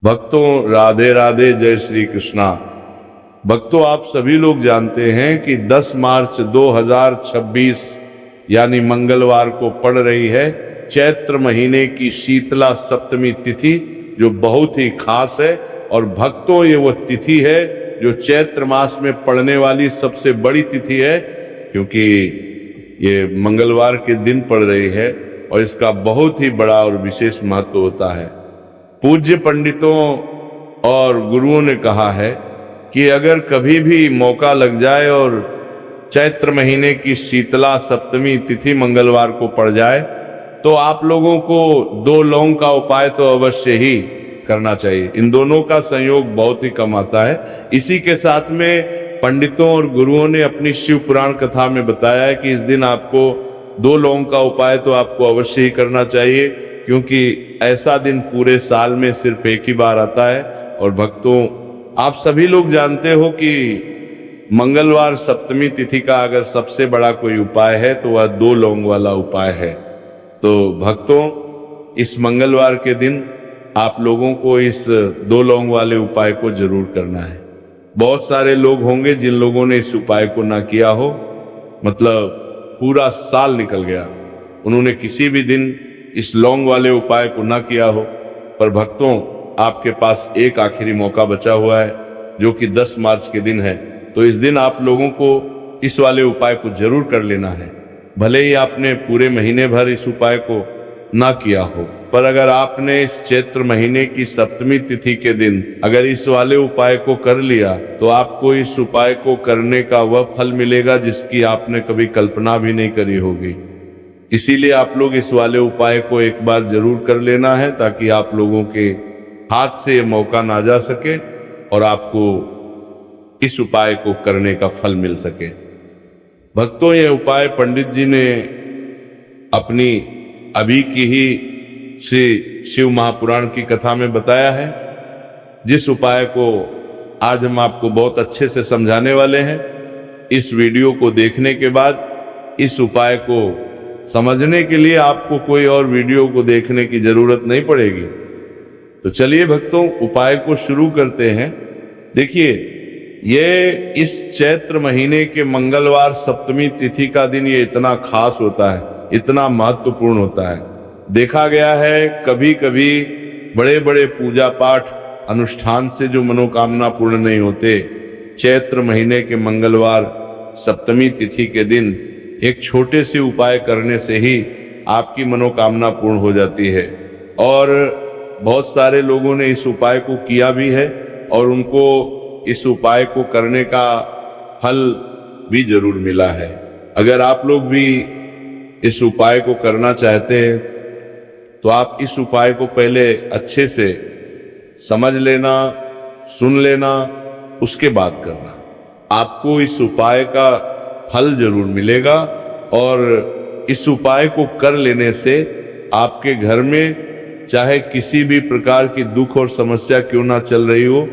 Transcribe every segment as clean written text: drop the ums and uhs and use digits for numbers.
भक्तों, राधे राधे, जय श्री कृष्णा। भक्तों, आप सभी लोग जानते हैं कि 10 मार्च 2026 यानी मंगलवार को पड़ रही है चैत्र महीने की शीतला सप्तमी तिथि, जो बहुत ही खास है। और भक्तों, ये वो तिथि है जो चैत्र मास में पड़ने वाली सबसे बड़ी तिथि है, क्योंकि ये मंगलवार के दिन पड़ रही है और इसका बहुत ही बड़ा और विशेष महत्व होता है। पूज्य पंडितों और गुरुओं ने कहा है कि अगर कभी भी मौका लग जाए और चैत्र महीने की शीतला सप्तमी तिथि मंगलवार को पड़ जाए, तो आप लोगों को 2 लौंग का उपाय तो अवश्य ही करना चाहिए। इन दोनों का संयोग बहुत ही कम आता है। इसी के साथ में पंडितों और गुरुओं ने अपनी शिव पुराण कथा में बताया है कि इस दिन आपको 2 लौंग का उपाय तो आपको अवश्य ही करना चाहिए, क्योंकि ऐसा दिन पूरे साल में सिर्फ एक ही बार आता है। और भक्तों, आप सभी लोग जानते हो कि मंगलवार सप्तमी तिथि का अगर सबसे बड़ा कोई उपाय है तो वह 2 लौंग वाला उपाय है। तो भक्तों, इस मंगलवार के दिन आप लोगों को इस 2 लौंग वाले उपाय को जरूर करना है। बहुत सारे लोग होंगे जिन लोगों ने इस उपाय को ना किया हो, मतलब पूरा साल निकल गया, उन्होंने किसी भी दिन इस लौंग वाले उपाय को ना किया हो। पर भक्तों, आपके पास एक आखिरी मौका बचा हुआ है, जो कि 10 मार्च के दिन है। तो इस दिन आप लोगों को इस वाले उपाय को जरूर कर लेना है। भले ही आपने पूरे महीने भर इस उपाय को ना किया हो, पर अगर आपने इस चैत्र महीने की सप्तमी तिथि के दिन अगर इस वाले उपाय को कर लिया, तो आपको इस उपाय को करने का वह फल मिलेगा जिसकी आपने कभी कल्पना भी नहीं करी होगी। इसीलिए आप लोग इस वाले उपाय को एक बार जरूर कर लेना है, ताकि आप लोगों के हाथ से ये मौका ना जा सके और आपको इस उपाय को करने का फल मिल सके। भक्तों, ये उपाय पंडित जी ने अपनी अभी की ही श्री शिव महापुराण की कथा में बताया है, जिस उपाय को आज हम आपको बहुत अच्छे से समझाने वाले हैं। इस वीडियो को देखने के बाद इस उपाय को समझने के लिए आपको कोई और वीडियो को देखने की जरूरत नहीं पड़ेगी। तो चलिए भक्तों, उपाय को शुरू करते हैं। देखिए, ये इस चैत्र महीने के मंगलवार सप्तमी तिथि का दिन ये इतना खास होता है, इतना महत्वपूर्ण होता है। देखा गया है कभी कभी बड़े बड़े पूजा पाठ अनुष्ठान से जो मनोकामना पूर्ण नहीं होते, चैत्र महीने के मंगलवार सप्तमी तिथि के दिन एक छोटे से उपाय करने से ही आपकी मनोकामना पूर्ण हो जाती है। और बहुत सारे लोगों ने इस उपाय को किया भी है और उनको इस उपाय को करने का फल भी जरूर मिला है। अगर आप लोग भी इस उपाय को करना चाहते हैं तो आप इस उपाय को पहले अच्छे से समझ लेना, सुन लेना, उसके बाद करना। आपको इस उपाय का फल जरूर मिलेगा और इस उपाय को कर लेने से आपके घर में चाहे किसी भी प्रकार की दुख और समस्या क्यों ना चल रही हो,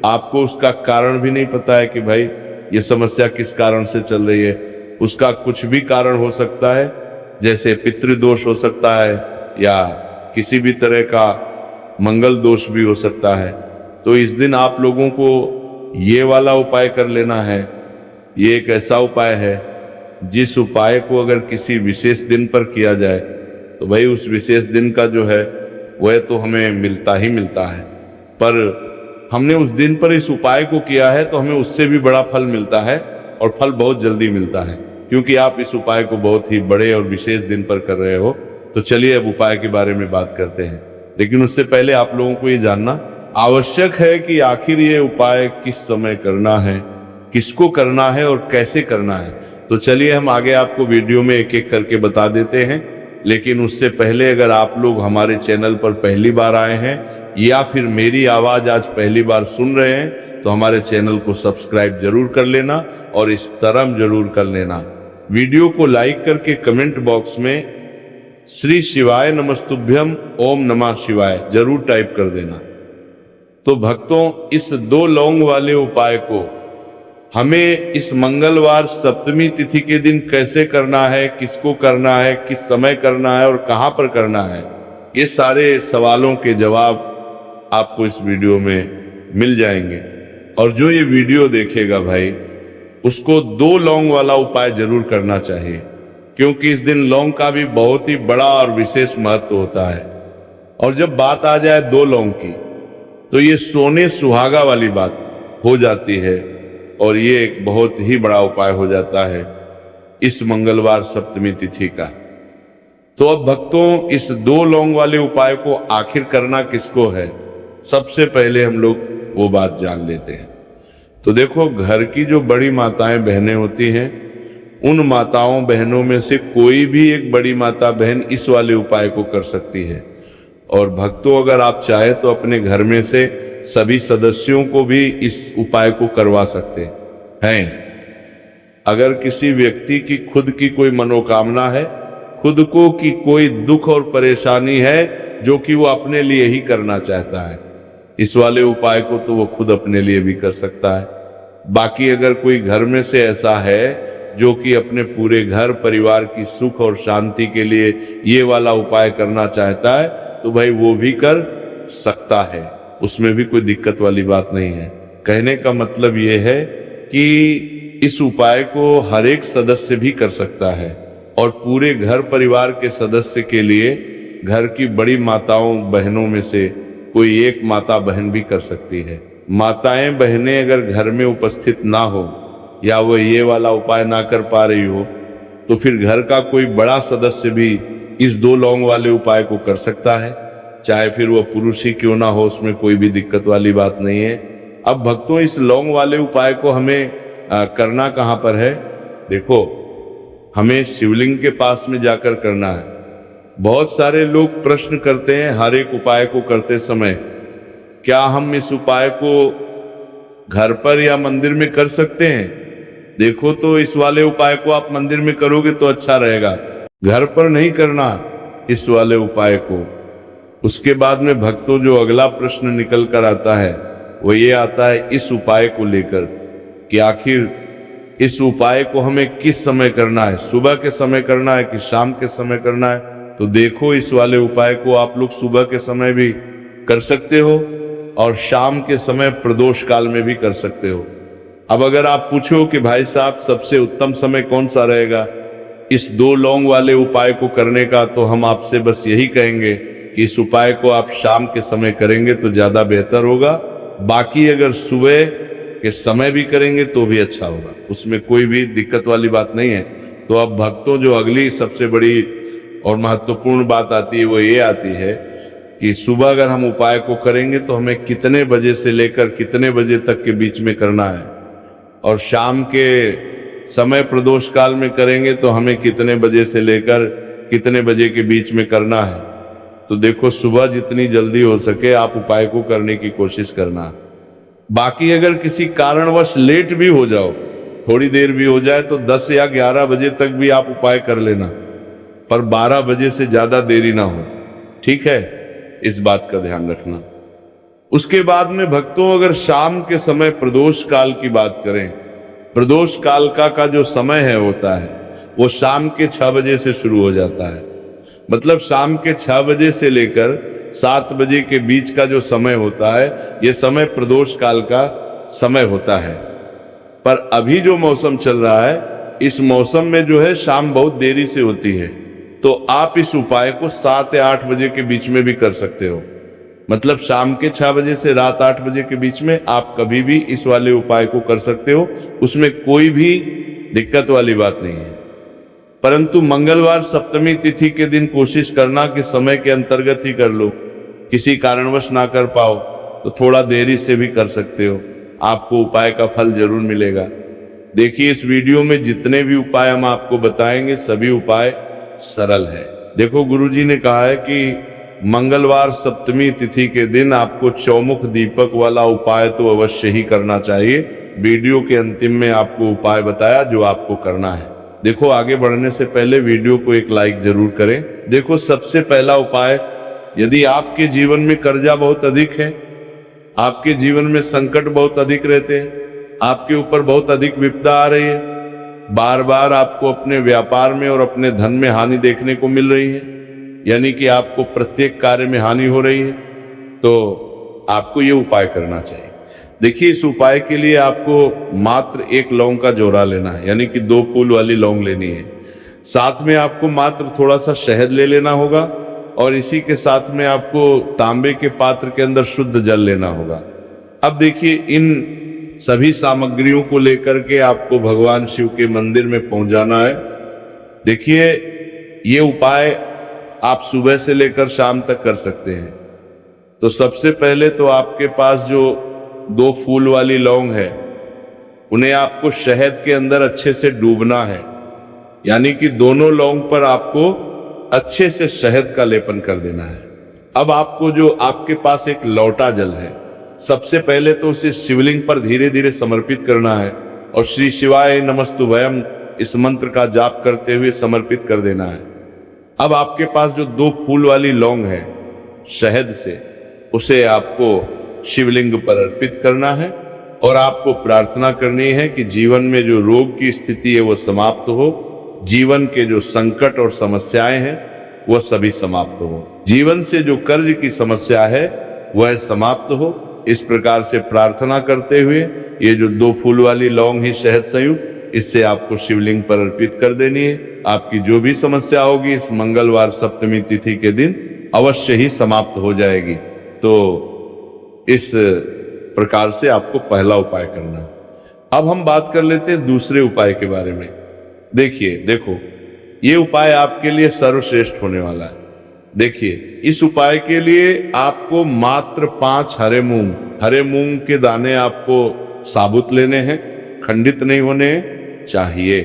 आपको उसका कारण भी नहीं पता है कि भाई ये समस्या किस कारण से चल रही है। उसका कुछ भी कारण हो सकता है, जैसे पितृदोष हो सकता है या किसी भी तरह का मंगल दोष भी हो सकता है। तो इस दिन आप लोगों को ये वाला उपाय कर लेना है। ये एक ऐसा उपाय है जिस उपाय को अगर किसी विशेष दिन पर किया जाए तो भाई उस विशेष दिन का जो है वह तो हमें मिलता ही मिलता है। पर हमने उस दिन पर इस उपाय को किया है तो हमें उससे भी बड़ा फल मिलता है, और फल बहुत जल्दी मिलता है, क्योंकि आप इस उपाय को बहुत ही बड़े और विशेष दिन पर कर रहे हो। तो चलिए अब उपाय के बारे में बात करते हैं, लेकिन उससे पहले आप लोगों को ये जानना आवश्यक है कि आखिर ये उपाय किस समय करना है, किसको करना है और कैसे करना है। तो चलिए हम आगे आपको वीडियो में एक एक करके बता देते हैं। लेकिन उससे पहले अगर आप लोग हमारे चैनल पर पहली बार आए हैं या फिर मेरी आवाज आज पहली बार सुन रहे हैं, तो हमारे चैनल को सब्सक्राइब जरूर कर लेना और इस तरह जरूर कर लेना। वीडियो को लाइक करके कमेंट बॉक्स में श्री शिवाय नमस्तुभ्यम ओम नमः शिवाय जरूर टाइप कर देना। तो भक्तों, इस 2 लौंग वाले उपाय को हमें इस मंगलवार सप्तमी तिथि के दिन कैसे करना है, किसको करना है, किस समय करना है और कहां पर करना है, ये सारे सवालों के जवाब आपको इस वीडियो में मिल जाएंगे। और जो ये वीडियो देखेगा भाई, उसको 2 लौंग वाला उपाय जरूर करना चाहिए, क्योंकि इस दिन लौंग का भी बहुत ही बड़ा और विशेष महत्व होता है। और जब बात आ जाए 2 लौंग की, तो ये सोने सुहागा वाली बात हो जाती है, और ये एक बहुत ही बड़ा उपाय हो जाता है इस मंगलवार सप्तमी तिथि का। तो अब भक्तों, इस 2 लौंग वाले उपाय को आखिर करना किसको है, सबसे पहले हम लोग वो बात जान लेते हैं। तो देखो, घर की जो बड़ी माताएं बहनें होती हैं, उन माताओं बहनों में से कोई भी एक बड़ी माता बहन इस वाले उपाय को कर सकती है। और भक्तों, अगर आप चाहे तो अपने घर में से सभी सदस्यों को भी इस उपाय को करवा सकते हैं। अगर किसी व्यक्ति की खुद की कोई मनोकामना है, खुद को की कोई दुख और परेशानी है जो कि वो अपने लिए ही करना चाहता है, इस वाले उपाय को तो वो खुद अपने लिए भी कर सकता है। बाकी अगर कोई घर में से ऐसा है जो कि अपने पूरे घर परिवार की सुख और शांति के लिए ये वाला उपाय करना चाहता है, तो भाई वो भी कर सकता है, उसमें भी कोई दिक्कत वाली बात नहीं है। कहने का मतलब ये है कि इस उपाय को हर एक सदस्य भी कर सकता है, और पूरे घर परिवार के सदस्य के लिए घर की बड़ी माताओं बहनों में से कोई एक माता बहन भी कर सकती है। माताएं बहनें अगर घर में उपस्थित ना हो, या वो ये वाला उपाय ना कर पा रही हो, तो फिर घर का कोई बड़ा सदस्य भी इस 2 लौंग वाले उपाय को कर सकता है, चाहे फिर वो पुरुष ही क्यों ना हो, उसमें कोई भी दिक्कत वाली बात नहीं है। अब भक्तों, इस लौंग वाले उपाय को हमें करना कहाँ पर है? देखो, हमें शिवलिंग के पास में जाकर करना है। बहुत सारे लोग प्रश्न करते हैं हर एक उपाय को करते समय, क्या हम इस उपाय को घर पर या मंदिर में कर सकते हैं? देखो, तो इस वाले उपाय को आप मंदिर में करोगे तो अच्छा रहेगा, घर पर नहीं करना इस वाले उपाय को। उसके बाद में भक्तों, जो अगला प्रश्न निकल कर आता है वो ये आता है इस उपाय को लेकर कि आखिर इस उपाय को हमें किस समय करना है, सुबह के समय करना है कि शाम के समय करना है? तो देखो, इस वाले उपाय को आप लोग सुबह के समय भी कर सकते हो और शाम के समय प्रदोष काल में भी कर सकते हो। अब अगर आप पूछो कि भाई साहब, सबसे उत्तम समय कौन सा रहेगा इस 2 लौंग वाले उपाय को करने का, तो हम आपसे बस यही कहेंगे कि इस उपाय को आप शाम के समय करेंगे तो ज्यादा बेहतर होगा। बाकी अगर सुबह के समय भी करेंगे तो भी अच्छा होगा, उसमें कोई भी दिक्कत वाली बात नहीं है। तो अब भक्तों, जो अगली सबसे बड़ी और महत्वपूर्ण बात आती है वो ये आती है कि सुबह अगर हम उपाय को करेंगे तो हमें कितने बजे से लेकर कितने बजे तक के बीच में करना है, और शाम के समय प्रदोष काल में करेंगे तो हमें कितने बजे से लेकर कितने बजे के बीच में करना है। तो देखो, सुबह जितनी जल्दी हो सके आप उपाय को करने की कोशिश करना। बाकी अगर किसी कारणवश लेट भी हो जाओ, थोड़ी देर भी हो जाए, तो 10 या 11 बजे तक भी आप उपाय कर लेना, पर 12 बजे से ज्यादा देरी ना हो, ठीक है? इस बात का ध्यान रखना। उसके बाद में भक्तों, अगर शाम के समय प्रदोष काल की बात करें, प्रदोष काल का जो समय है होता है वो शाम के 6 बजे से शुरू हो जाता है। मतलब शाम के 6 बजे से लेकर 7 बजे के बीच का जो समय होता है, ये समय प्रदोष काल का समय होता है। पर अभी जो मौसम चल रहा है, इस मौसम में जो है शाम बहुत देरी से होती है, तो आप इस उपाय को 7 या 8 बजे के बीच में भी कर सकते हो। मतलब शाम के 6 बजे से रात 8 बजे के बीच में आप कभी भी इस वाले उपाय को कर सकते हो, उसमें कोई भी दिक्कत वाली बात नहीं है। परंतु मंगलवार सप्तमी तिथि के दिन कोशिश करना कि समय के अंतर्गत ही कर लो। किसी कारणवश ना कर पाओ तो थोड़ा देरी से भी कर सकते हो, आपको उपाय का फल जरूर मिलेगा। देखिए, इस वीडियो में जितने भी उपाय हम आपको बताएंगे, सभी उपाय सरल है। देखो, गुरुजी ने कहा है कि मंगलवार सप्तमी तिथि के दिन आपको चौमुख दीपक वाला उपाय तो अवश्य ही करना चाहिए। वीडियो के अंतिम में आपको उपाय बताया जो आपको करना है। देखो, आगे बढ़ने से पहले वीडियो को एक लाइक जरूर करें। देखो, सबसे पहला उपाय, यदि आपके जीवन में कर्जा बहुत अधिक है, आपके जीवन में संकट बहुत अधिक रहते हैं, आपके ऊपर बहुत अधिक विपदा आ रही है, बार बार आपको अपने व्यापार में और अपने धन में हानि देखने को मिल रही है, यानी कि आपको प्रत्येक कार्य में हानि हो रही है, तो आपको ये उपाय करना चाहिए। देखिए, इस उपाय के लिए आपको मात्र एक लौंग का जोड़ा लेना है, यानी कि 2 फूल वाली लौंग लेनी है। साथ में आपको मात्र थोड़ा सा शहद ले लेना होगा और इसी के साथ में आपको तांबे के पात्र के अंदर शुद्ध जल लेना होगा। अब देखिए, इन सभी सामग्रियों को लेकर के आपको भगवान शिव के मंदिर में पहुंच जाना है। देखिए, ये उपाय आप सुबह से लेकर शाम तक कर सकते हैं। तो सबसे पहले तो आपके पास जो 2 फूल वाली लौंग है, उन्हें आपको शहद के अंदर अच्छे से डूबना है, यानी कि दोनों लौंग पर आपको अच्छे से शहद का लेपन कर देना है। अब आपको जो आपके पास एक लौटा जल है, सबसे पहले तो उसे शिवलिंग पर धीरे धीरे समर्पित करना है और श्री शिवाय नमस्तुभयम इस मंत्र का जाप करते हुए समर्पित कर देना है। अब आपके पास जो 2 फूल वाली लौंग है शहद से, उसे आपको शिवलिंग पर अर्पित करना है और आपको प्रार्थना करनी है कि जीवन में जो रोग की स्थिति है वो समाप्त हो, जीवन के जो संकट और समस्याएं हैं वह सभी समाप्त हो, जीवन से जो कर्ज की समस्या है वह समाप्त हो। इस प्रकार से प्रार्थना करते हुए ये जो 2 फूल वाली लौंग ही शहद संयुक्त, इससे आपको शिवलिंग पर अर्पित कर देनी है। आपकी जो भी समस्या होगी इस मंगलवार सप्तमी तिथि के दिन अवश्य ही समाप्त हो जाएगी। तो इस प्रकार से आपको पहला उपाय करना है। अब हम बात कर लेते हैं दूसरे उपाय के बारे में। देखो, ये उपाय आपके लिए सर्वश्रेष्ठ होने वाला है। देखिए, इस उपाय के लिए आपको मात्र 5 हरे मूंग के दाने आपको साबुत लेने हैं, खंडित नहीं होने चाहिए।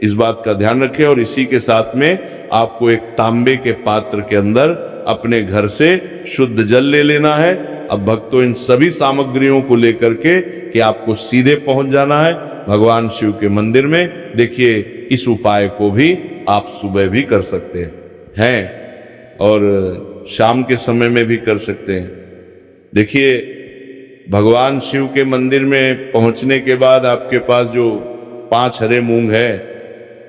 इस बात का ध्यान रखें। और इसी के साथ में आपको एक तांबे के पात्र के अंदर अपने घर से शुद्ध जल ले लेना है। अब भक्तों, इन सभी सामग्रियों को लेकर के कि आपको सीधे पहुंच जाना है भगवान शिव के मंदिर में। देखिए, इस उपाय को भी आप सुबह भी कर सकते हैं और शाम के समय में भी कर सकते हैं। देखिए, भगवान शिव के मंदिर में पहुंचने के बाद आपके पास जो 5 हरे मूंग है,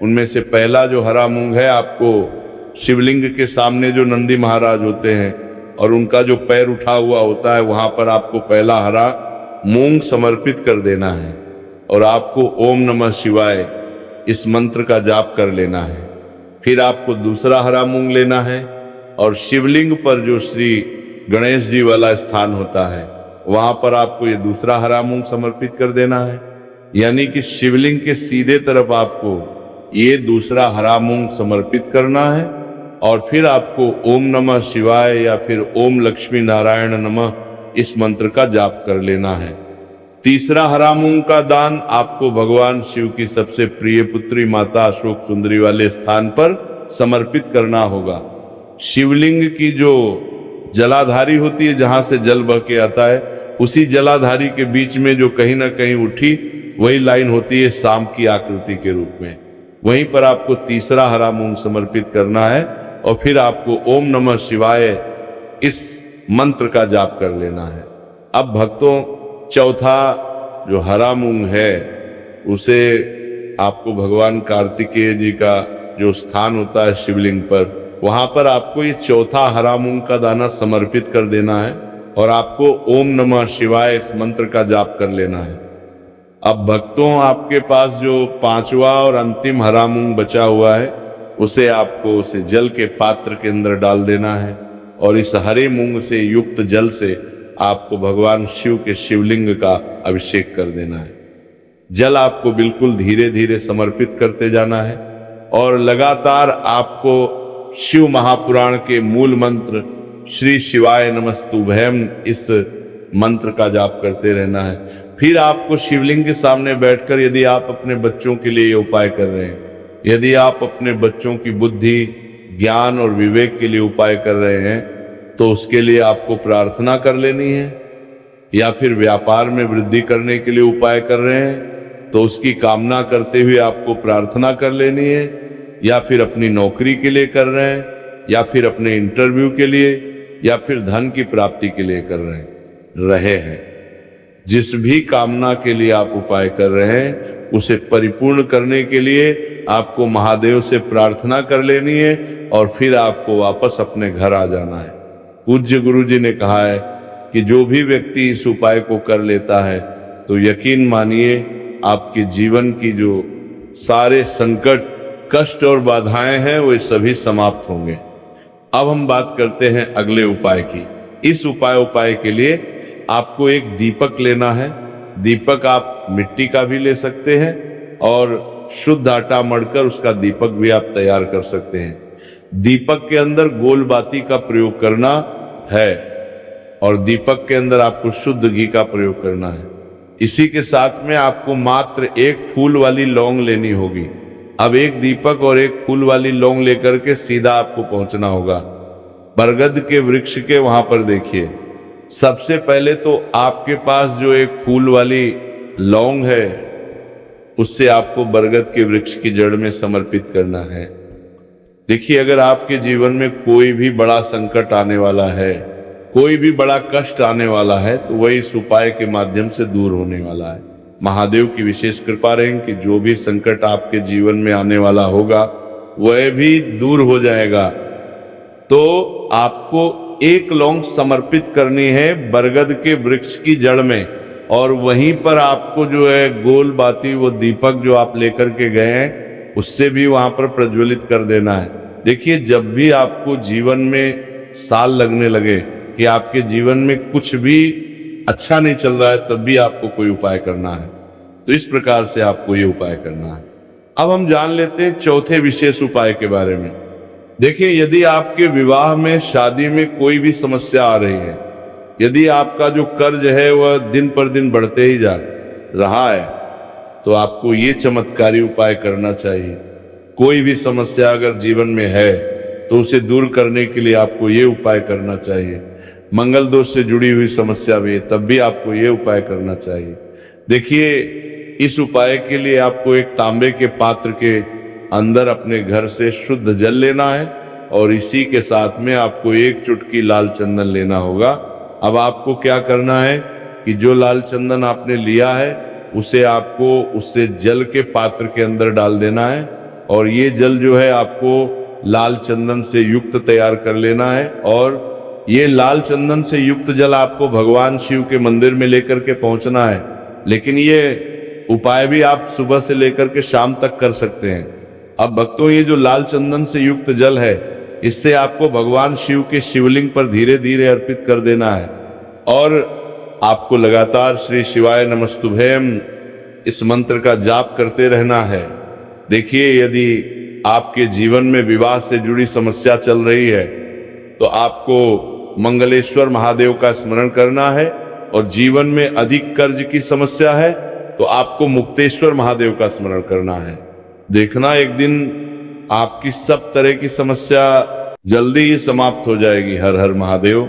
उनमें से पहला जो हरा मूंग है, आपको शिवलिंग के सामने जो नंदी महाराज होते हैं और उनका जो पैर उठा हुआ होता है, वहां पर आपको पहला हरा मूंग समर्पित कर देना है और आपको ओम नमः शिवाय इस मंत्र का जाप कर लेना है। फिर आपको दूसरा हरा मूंग लेना है और शिवलिंग पर जो श्री गणेश जी वाला स्थान होता है, वहां पर आपको ये दूसरा हरा मूंग समर्पित कर देना है। यानी कि शिवलिंग के सीधे तरफ आपको ये दूसरा हरा मूंग समर्पित करना है और फिर आपको ओम नमः शिवाय या फिर ओम लक्ष्मी नारायण नमः इस मंत्र का जाप कर लेना है। तीसरा हरा मूंग का दान आपको भगवान शिव की सबसे प्रिय पुत्री माता अशोक सुंदरी वाले स्थान पर समर्पित करना होगा। शिवलिंग की जो जलाधारी होती है, जहां से जल बह के आता है, उसी जलाधारी के बीच में जो कहीं ना कहीं उठी वही लाइन होती है सांप की आकृति के रूप में। वहीं पर आपको तीसरा हरा मूंग समर्पित करना है और फिर आपको ओम नमः शिवाय इस मंत्र का जाप कर लेना है। अब भक्तों, चौथा जो हरा मूंग है उसे आपको भगवान कार्तिकेय जी का जो स्थान होता है शिवलिंग पर, वहां पर आपको ये चौथा हरा मूंग का दाना समर्पित कर देना है और आपको ओम नमः शिवाय इस मंत्र का जाप कर लेना है। अब भक्तों, आपके पास जो 5वां और अंतिम हरा मूंग बचा हुआ है, उसे आपको उसे जल के पात्र के अंदर डाल देना है और इस हरे मूंग से युक्त जल से आपको भगवान शिव के शिवलिंग का अभिषेक कर देना है। जल आपको बिल्कुल धीरे धीरे समर्पित करते जाना है और लगातार आपको शिव महापुराण के मूल मंत्र श्री शिवाय नमस्तुभयम इस मंत्र का जाप करते रहना है। फिर आपको शिवलिंग के सामने बैठकर, यदि आप अपने बच्चों के लिए ये उपाय कर रहे हैं, यदि आप अपने बच्चों की बुद्धि, ज्ञान और विवेक के लिए उपाय कर रहे हैं, तो उसके लिए आपको प्रार्थना कर लेनी है। या फिर व्यापार में वृद्धि करने के लिए उपाय कर रहे हैं तो उसकी कामना करते हुए आपको प्रार्थना कर लेनी है। या फिर अपनी नौकरी के लिए कर रहे हैं, या फिर अपने इंटरव्यू के लिए, या फिर धन की प्राप्ति के लिए कर रहे हैं। जिस भी कामना के लिए आप उपाय कर रहे हैं, उसे परिपूर्ण करने के लिए आपको महादेव से प्रार्थना कर लेनी है और फिर आपको वापस अपने घर आ जाना है। पूज्य गुरु जी ने कहा है कि जो भी व्यक्ति इस उपाय को कर लेता है तो यकीन मानिए आपके जीवन की जो सारे संकट, कष्ट और बाधाएं हैं वो सभी समाप्त होंगे। अब हम बात करते हैं अगले उपाय की। इस उपाय के लिए आपको एक दीपक लेना है। दीपक आप मिट्टी का भी ले सकते हैं और शुद्ध आटा मढ़कर उसका दीपक भी आप तैयार कर सकते हैं। दीपक के अंदर गोल बाती का प्रयोग करना है और दीपक के अंदर आपको शुद्ध घी का प्रयोग करना है। इसी के साथ में आपको मात्र एक फूल वाली लौंग लेनी होगी। अब एक दीपक और एक फूल वाली लौंग लेकर के सीधा आपको पहुंचना होगा बरगद के वृक्ष के वहां पर। देखिए, सबसे पहले तो आपके पास जो एक फूल वाली लौंग है उससे आपको बरगद के वृक्ष की जड़ में समर्पित करना है। देखिए, अगर आपके जीवन में कोई भी बड़ा संकट आने वाला है, कोई भी बड़ा कष्ट आने वाला है, तो वही इस उपाय के माध्यम से दूर होने वाला है। महादेव की विशेष कृपा रहेगी कि जो भी संकट आपके जीवन में आने वाला होगा वह भी दूर हो जाएगा। तो आपको एक लौंग समर्पित करनी है बरगद के वृक्ष की जड़ में और वहीं पर आपको जो है गोल बाती, वो दीपक जो आप लेकर के गए हैं उससे भी वहां पर प्रज्वलित कर देना है। देखिए, जब भी आपको जीवन में साल लगने लगे कि आपके जीवन में कुछ भी अच्छा नहीं चल रहा है, तब भी आपको कोई उपाय करना है। तो इस प्रकार से आपको ये उपाय करना है। अब हम जान लेते हैं चौथे विशेष उपाय के बारे में। देखिए, यदि आपके विवाह में, शादी में कोई भी समस्या आ रही है, यदि आपका जो कर्ज है वह दिन पर दिन बढ़ते ही जा रहा है, तो आपको ये चमत्कारी उपाय करना चाहिए। कोई भी समस्या अगर जीवन में है तो उसे दूर करने के लिए आपको ये उपाय करना चाहिए। मंगल दोष से जुड़ी हुई समस्या भी है, तब भी आपको ये उपाय करना चाहिए। देखिए, इस उपाय के लिए आपको एक तांबे के पात्र के अंदर अपने घर से शुद्ध जल लेना है और इसी के साथ में आपको एक चुटकी लाल चंदन लेना होगा। अब आपको क्या करना है कि जो लाल चंदन आपने लिया है उसे आपको उससे जल के पात्र के अंदर डाल देना है और ये जल जो है आपको लाल चंदन से युक्त तैयार कर लेना है। और ये लाल चंदन से युक्त जल आपको भगवान शिव के मंदिर में लेकर के पहुंचना है। लेकिन ये उपाय भी आप सुबह से लेकर के शाम तक कर सकते हैं। अब भक्तों, ये जो लाल चंदन से युक्त जल है, इससे आपको भगवान शिव के शिवलिंग पर धीरे धीरे अर्पित कर देना है और आपको लगातार श्री शिवाय नमस्तुभ्यम इस मंत्र का जाप करते रहना है। देखिए, यदि आपके जीवन में विवाह से जुड़ी समस्या चल रही है तो आपको मंगलेश्वर महादेव का स्मरण करना है और जीवन में अधिक कर्ज की समस्या है तो आपको मुक्तेश्वर महादेव का स्मरण करना है। देखना, एक दिन आपकी सब तरह की समस्या जल्दी ही समाप्त हो जाएगी। हर हर महादेव।